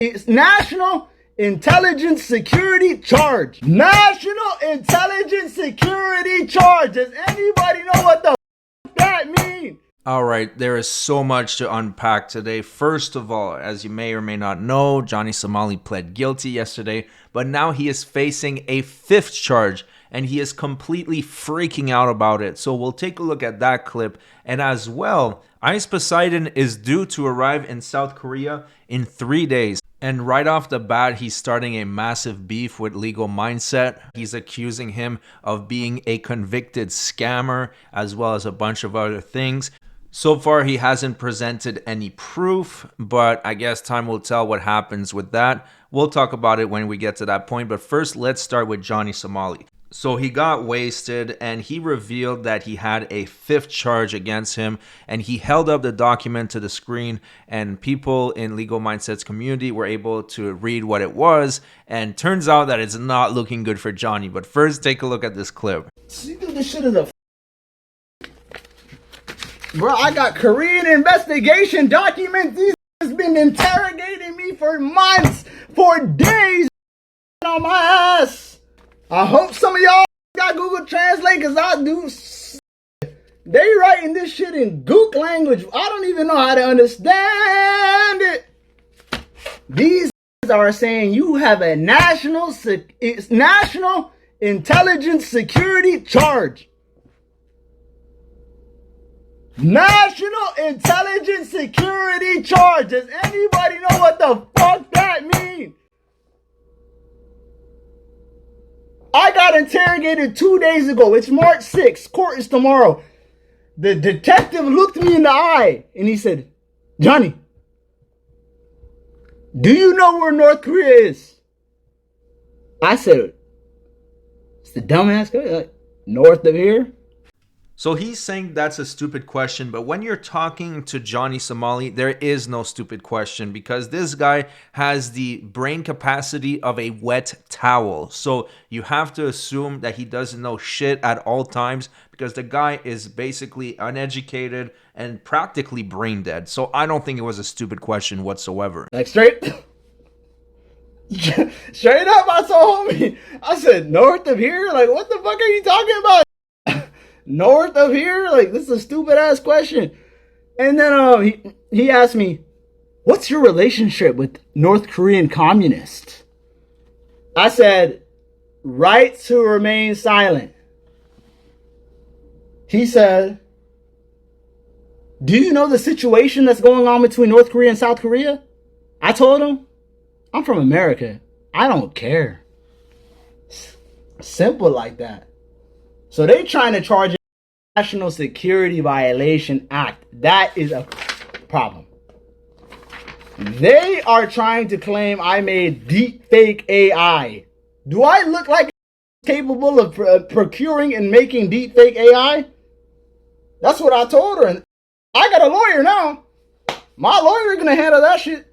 It's National Intelligence Security Charge. National Intelligence Security Charge. Does anybody know what the that means? All right, there is so much to unpack today. First of all, as you may or may not know, Johnny Somali pled guilty yesterday, but now he is facing a fifth charge, and he is completely freaking out about it. So we'll take a look at that clip. And as well, Ice Poseidon is due to arrive in South Korea in 3 days. And right off the bat, he's starting a massive beef with Legal Mindset. He's accusing him of being a convicted scammer, as well as a bunch of other things. So far, he hasn't presented any proof, but I guess time will tell what happens with that. We'll talk about it when we get to that point, but first, let's start with Johnny Somali. So he got wasted and he revealed that he had a fifth charge against him, and he held up the document to the screen, and people in Legal Mindset's community were able to read what it was, and turns out that it's not looking good for Johnny. But first, take a look at this clip. You do this shit as a bro, I got Korean investigation documents. These has been interrogating me for months, for days on my ass. I hope some of y'all got Google Translate, because I do. They writing this shit in Gook language. I don't even know how to understand it. These are saying you have a national intelligence security charge. National Intelligence Security Charge. Does anybody know what the fuck that means? I got interrogated 2 days ago. It's March 6th. Court is tomorrow. The detective looked me in the eye and he said, Johnny, do you know where North Korea is? I said, it's the dumbass guy, like, north of here. So he's saying that's a stupid question, but when you're talking to Johnny Somali, there is no stupid question, because this guy has the brain capacity of a wet towel. So you have to assume that he doesn't know shit at all times, because the guy is basically uneducated and practically brain dead. So I don't think it was a stupid question whatsoever. Like straight up, I told homie, I said, north of here? Like, what the fuck are you talking about? North of here? Like, this is a stupid ass question. And then he asked me, what's your relationship with North Korean communists? I said, right to remain silent. He said, do you know the situation that's going on between North Korea and South Korea? I told him, I'm from America. I don't care. Simple like that. So they trying to charge a National Security Violation Act. That is a problem. They are trying to claim I made deep fake AI. Do I look like capable of procuring and making deep fake AI? That's what I told her. And I got a lawyer now. My lawyer is going to handle that shit.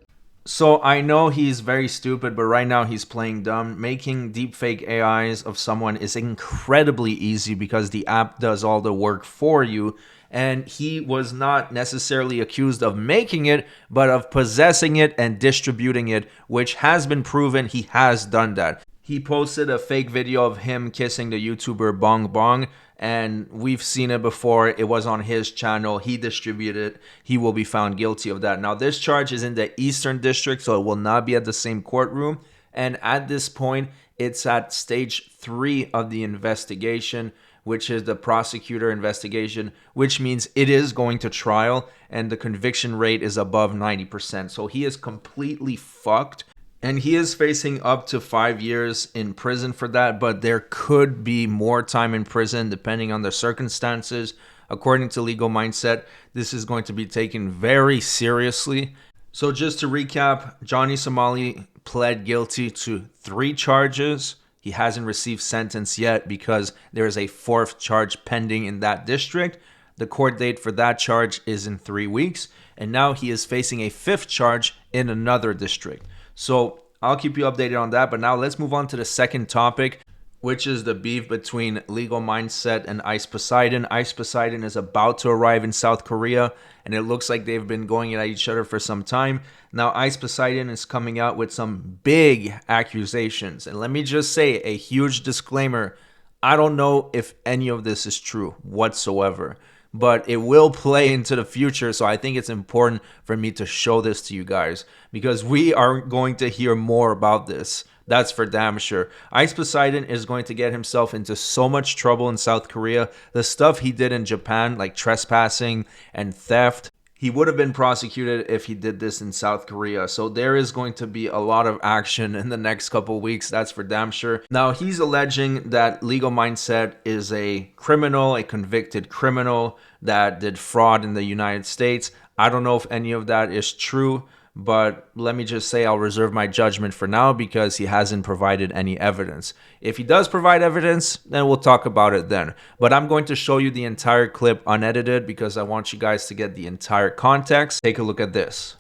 So I know he's very stupid, but right now he's playing dumb. Making deepfake AIs of someone is incredibly easy because the app does all the work for you. And he was not necessarily accused of making it, but of possessing it and distributing it, which has been proven he has done that. He posted a fake video of him kissing the YouTuber Bong Bong, and we've seen it before. It was on his channel. He distributed it. He will be found guilty of that. Now, this charge is in the Eastern District, so it will not be at the same courtroom. And at this point, it's at stage 3 of the investigation, which is the prosecutor investigation, which means it is going to trial, and the conviction rate is above 90%. So he is completely fucked. And he is facing up to 5 years in prison for that, but there could be more time in prison depending on the circumstances. According to Legal Mindset, this is going to be taken very seriously. So just to recap, Johnny Somali pled guilty to 3 charges. He hasn't received sentence yet because there is a 4th charge pending in that district. The court date for that charge is in 3 weeks. And now he is facing a 5th charge in another district. So I'll keep you updated on that. But now let's move on to the second topic. which is the beef between Legal Mindset and Ice Poseidon. Ice Poseidon is about to arrive in South Korea, and it looks like they've been going at each other for some time. Now, Ice Poseidon is coming out with some big accusations. And let me just say a huge disclaimer. I don't know if any of this is true whatsoever, but it will play into the future. So I think it's important for me to show this to you guys because we are going to hear more about this. That's for damn sure. Ice Poseidon is going to get himself into so much trouble in South Korea. The stuff he did in Japan, like trespassing and theft, he would have been prosecuted if he did this in South Korea. So there is going to be a lot of action in the next couple of weeks. That's for damn sure. Now, he's alleging that Legal Mindset is a criminal, a convicted criminal that did fraud in the United States. I don't know if any of that is true, but let me just say I'll reserve my judgment for now because he hasn't provided any evidence. If he does provide evidence, then we'll talk about it then. But I'm going to show you the entire clip unedited because I want you guys to get the entire context. Take a look at this.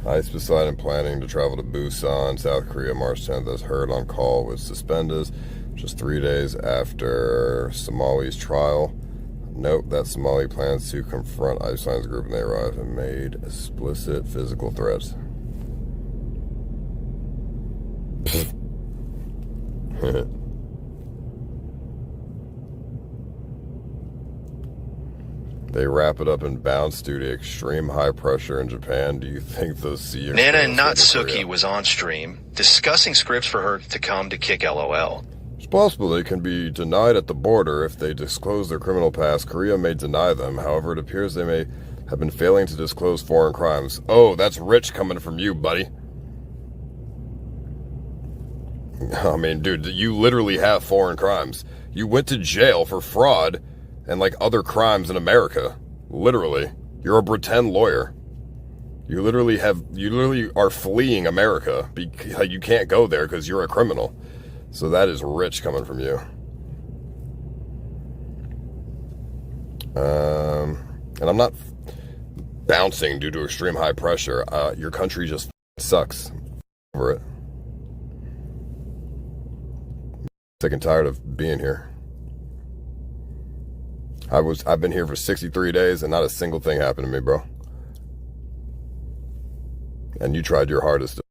Ice Poseidon planning to travel to Busan, South Korea, March 10th, as heard on call with Suspenders, just 3 days after Somali's trial. Note that Somali plans to confront Ice Poseidon's group when they arrive and made explicit physical threats. They wrap it up and bounce due to extreme high pressure in Japan. Do you think those sea Nana and Natsuki was on stream discussing scripts for her to come to kick LOL. It's possible they can be denied at the border if they disclose their criminal past. Korea may deny them. However, it appears they may have been failing to disclose foreign crimes. Oh, that's rich coming from you, buddy. I mean, dude, you literally have foreign crimes. You went to jail for fraud and like other crimes in America. Literally. You're a pretend lawyer. You literally are fleeing America because you can't go there because you're a criminal. So that is rich coming from you. And I'm not bouncing due to extreme high pressure. Your country just sucks. Over it. Sick and tired of being here. I've been here for 63 days and not a single thing happened to me, bro. And you tried your hardest to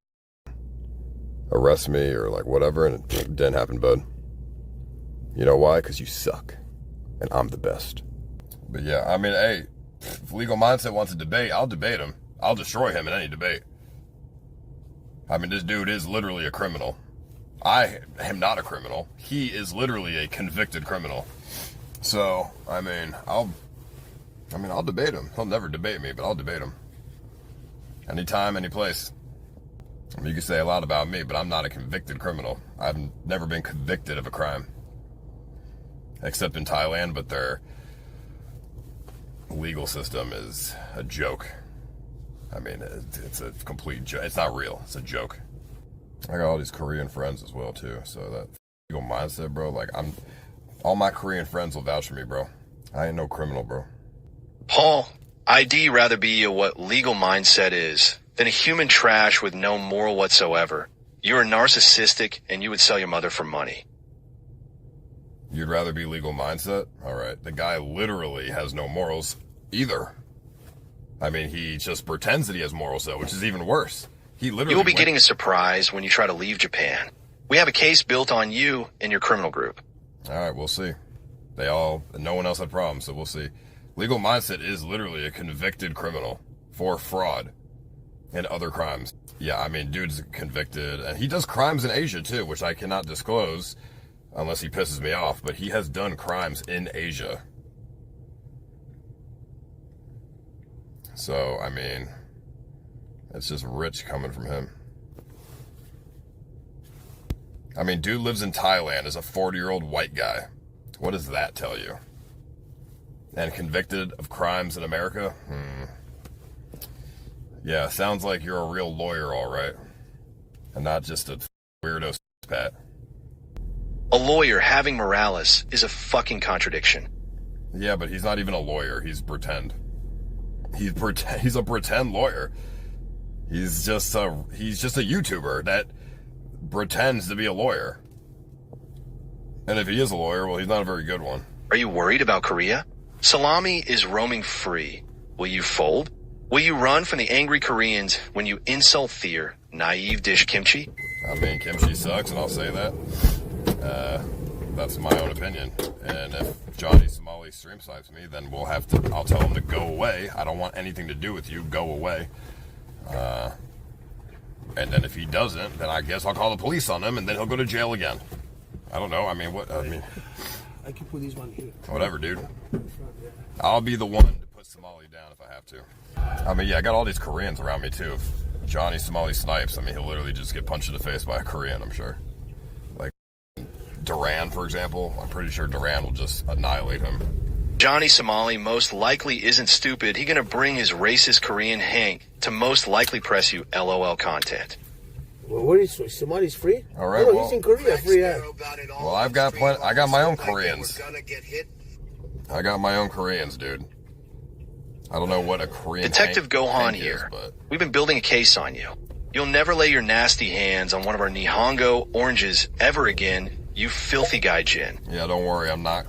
arrest me or like whatever, and it didn't happen, bud. You know why? Because you suck. And I'm the best. But yeah, I mean, hey, if Legal Mindset wants to debate, I'll debate him. I'll destroy him in any debate. I mean, this dude is literally a criminal. I am not a criminal. He is literally a convicted criminal. So, I mean, I'll debate him. He'll never debate me, but I'll debate him. Anytime, any place. I mean, you can say a lot about me, but I'm not a convicted criminal. I've never been convicted of a crime. Except in Thailand, but their legal system is a joke. I mean, it's a complete joke. It's not real. It's a joke. I got all these Korean friends as well, too. So that Legal Mindset, bro, like, all my Korean friends will vouch for me, bro. I ain't no criminal, bro. Paul, I'd rather be what Legal Mindset is than a human trash with no moral whatsoever. You're narcissistic and you would sell your mother for money. You'd rather be Legal Mindset? All right. The guy literally has no morals either. I mean, he just pretends that he has morals, though, which is even worse. He literally... You'll be getting a surprise when you try to leave Japan. We have a case built on you and your criminal group. All right, we'll see. No one else had problems, so we'll see. Legal Mindset is literally a convicted criminal for fraud and other crimes. Yeah, I mean, dude's convicted, and he does crimes in Asia, too, which I cannot disclose unless he pisses me off, but he has done crimes in Asia. So, I mean, it's just rich coming from him. I mean, dude lives in Thailand as a 40-year-old white guy. What does that tell you? And convicted of crimes in America? Yeah, sounds like you're a real lawyer, all right. And not just a weirdo pat. A lawyer having Morales is a fucking contradiction. Yeah, but he's not even a lawyer. He's pretend. He's a pretend lawyer. He's just a YouTuber that pretends to be a lawyer. And if he is a lawyer, well, he's not a very good one. Are you worried about Korea? Salami is roaming free. Will you fold? Will you run from the angry Koreans when you insult their naive dish kimchi? I mean, kimchi sucks, and I'll say that. That's my own opinion. And if Johnny Somali stream snipes me, then I'll tell him to go away. I don't want anything to do with you. Go away. And then if he doesn't, then I guess I'll call the police on him, and then he'll go to jail again. I don't know. I mean, I can put this one here. Whatever, dude. I'll be the one to put Somali down if I have to. I mean, yeah, I got all these Koreans around me, too. If Johnny Somali snipes, I mean, he'll literally just get punched in the face by a Korean, I'm sure. Like, Duran, for example. I'm pretty sure Duran will just annihilate him. Johnny Somali most likely isn't stupid. He gonna bring his racist Korean Hank to most likely press you LOL content. Well, what is Somali's free? All right, no, well, he's in Korea free. Well, I got my own Koreans. I got my own Koreans, dude. I don't know what a Korean Detective Gohan Hank here. is, but We've been building a case on you. You'll never lay your nasty hands on one of our Nihongo oranges ever again, you filthy gaijin. yeah, don't worry. I'm not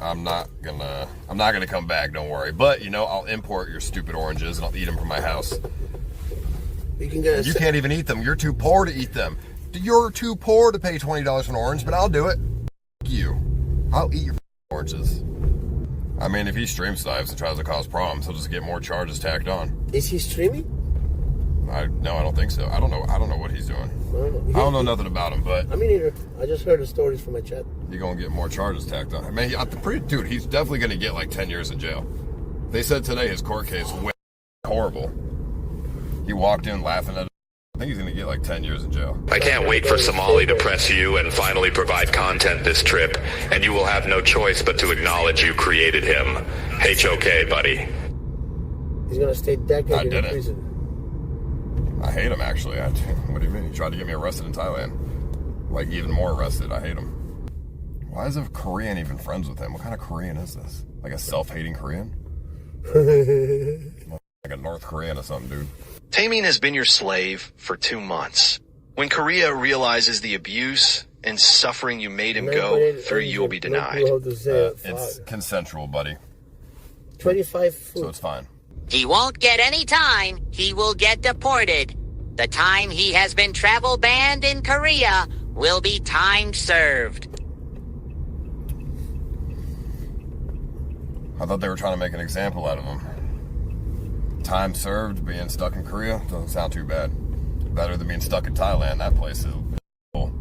gonna come back. Don't worry. But I'll import your stupid oranges and I'll eat them from my house. You can't even eat them. You're too poor to eat them. You're too poor to pay $20 for an orange, but I'll do it. You. I'll eat your oranges. I mean, if he stream snipes and tries to cause problems, he'll just get more charges tacked on. Is he streaming? No, I don't think so. I don't know what he's doing. I don't know nothing about him, but I mean, either. I just heard the stories from my chat. You're gonna get more charges tacked on. I mean, dude, he's definitely gonna get like 10 years in jail. They said today his court case went horrible. He walked in laughing at it. I think he's gonna get like 10 years in jail. I can't wait for Somali to press you and finally provide content this trip, and you will have no choice but to acknowledge you created him. HOK, buddy. He's gonna stay decades I in didn't. prison. I hate him, actually. What do you mean? He tried to get me arrested in Thailand. Like, even more arrested. I hate him. Why is a Korean even friends with him? What kind of Korean is this? Like a self-hating Korean? Like a North Korean or something, dude. Taemin has been your slave for 2 months. When Korea realizes the abuse and suffering you made him go through, you will be denied. It's consensual, buddy. 25 food. So it's fine. He won't get any time. He will get deported. The time he has been travel banned in Korea will be time served. I thought they were trying to make an example out of him. Time served, being stuck in Korea, doesn't sound too bad. Better than being stuck in Thailand. That place is cool.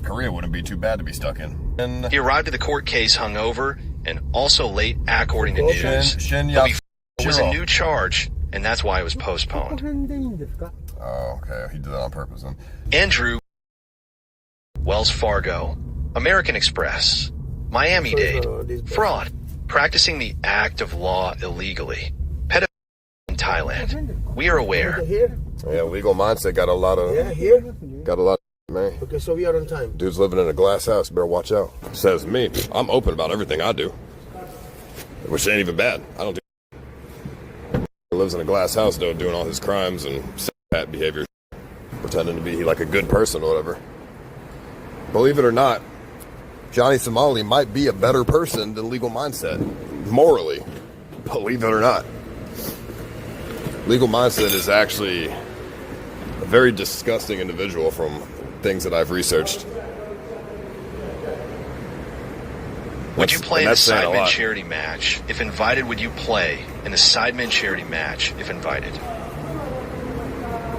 Korea wouldn't be too bad to be stuck in. He arrived at the court case hungover and also late, according to news. It was a new charge, and that's why it was postponed. Oh, okay. He did that on purpose then. Andrew, Wells Fargo, American Express, Miami-Dade, fraud, practicing the act of law illegally, pedophilia in Thailand. We are aware. Yeah, legal mindset got a lot of. Yeah, here. Got a lot of, man. Okay, so we are on time. Dude's living in a glass house. Better watch out. Says me. I'm open about everything I do, which ain't even bad. I don't do. Lives in a glass house, though, doing all his crimes and psychopath behavior, pretending to be like a good person or whatever. Believe it or not, Johnny Somali might be a better person than Legal Mindset, morally. Believe it or not. Legal Mindset is actually a very disgusting individual from things that I've researched. Would you play in the Sidemen charity match? If invited, would you play in the Sidemen charity match if invited?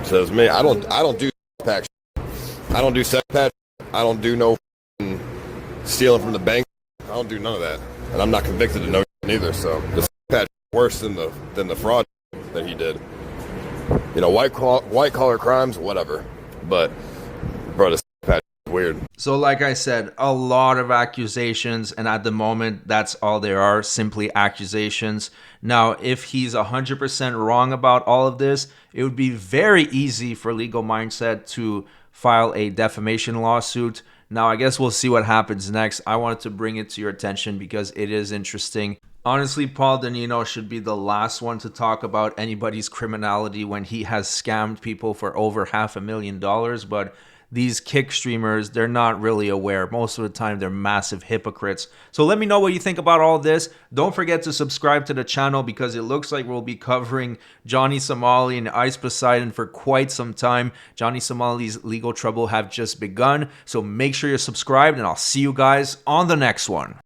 Says me. I don't do pack. I don't do sex patch. I don't do no stealing from the bank. I don't do none of that, and I'm not convicted of no neither. So the patch is worse than the fraud that he did. White collar crimes, whatever. But bro, the patch is weird. So like I said, a lot of accusations, and at the moment, that's all there are, simply accusations. Now, if he's 100% wrong about all of this, it would be very easy for Legal Mindset to file a defamation lawsuit. Now, I guess we'll see what happens next. I wanted to bring it to your attention because it is interesting. Honestly, Paul Danino should be the last one to talk about anybody's criminality when he has scammed people for over $500,000, but these kick streamers, they're not really aware. Most of the time, they're massive hypocrites. So let me know what you think about all this. Don't forget to subscribe to the channel because it looks like we'll be covering Johnny Somali and Ice Poseidon for quite some time. Johnny Somali's legal trouble have just begun. So make sure you're subscribed, and I'll see you guys on the next one.